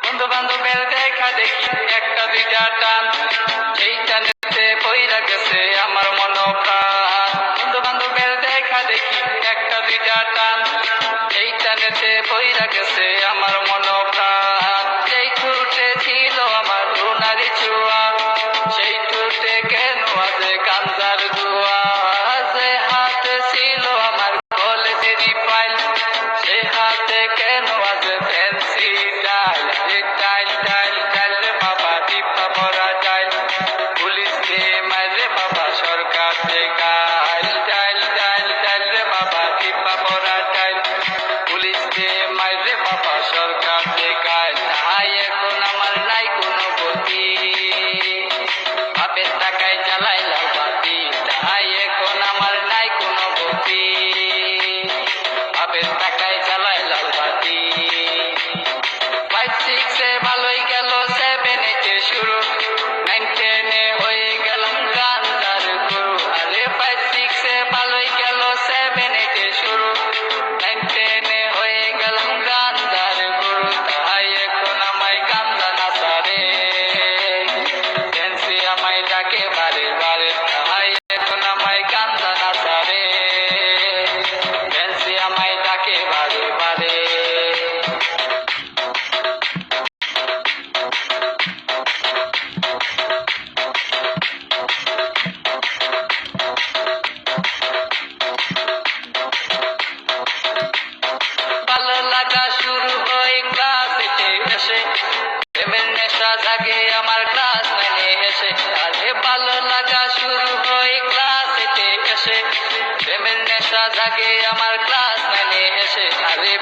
বন্ধু বান্ধবের দেখা দেখি একটা দুইটা টান, সেই টানেতে পইরা গেছে আমার মন প্রাণ। বন্ধু বান্ধবের দেখা দেখি একটা দুইটা টান, সেই টানেতে পইরা গেছে আমার মন প্রাণ। সেই ঠোঁটে ছিল আমার সোনারি ছোঁয়া, সেই ঠোঁটে কেন আছে গাঞ্জার ধোঁয়া। যে হাতে ছিল আমার কলেজেরই ফাইল, সে হাতে কেন আছে ফ্যান্সি ডাইল। ডাইল ডাইল ডাইল রে বাবা, টিপা ভরা ডাইল, পুলিশ দিয়ে মাইরে বাবা, সরকার দেখাইল। ডাইল ডাইল ডাইল রে বাবা, টিপা ভরা ডাইল, পুলিশ দিয়ে মাইরে বাবা, সরকার দেখাইল। তাই এখন আমার নাই কোনো গতি, বাপের টাকায় চালাইলাম বাতি। তাই এখন আমার নাই কোনো গতি, বাপের টাকায় চালাইলাম বাতি। 5-6 ভালোই গেল, 7-8 শুরু, 9-10 হয়ে গেলাম গান্ধার গুরু। আরে 5-6 ভালোই গেল, 7-8 শুরু, 9-10 হয়ে গেলাম গান্ধার গুরু। তাই এখন আমায় গান্দা নাচারে, ফ্যান্সি আমায় ডাকে বারে বারে। তাই এখন আমায় গান্দা নাচারে, ফ্যান্সি আমায় ডাকে বারে বারে। ভালো লাগা শুরু হয় ক্লাস 8 এসে, প্রেমের নেশা জাগে আমার ক্লাস 9 এসে। আরে ভালো লাগা শুরু হয় ক্লাস 8 এসে, প্রেমের নেশা জাগে আমার ক্লাস 9 এসে। আরে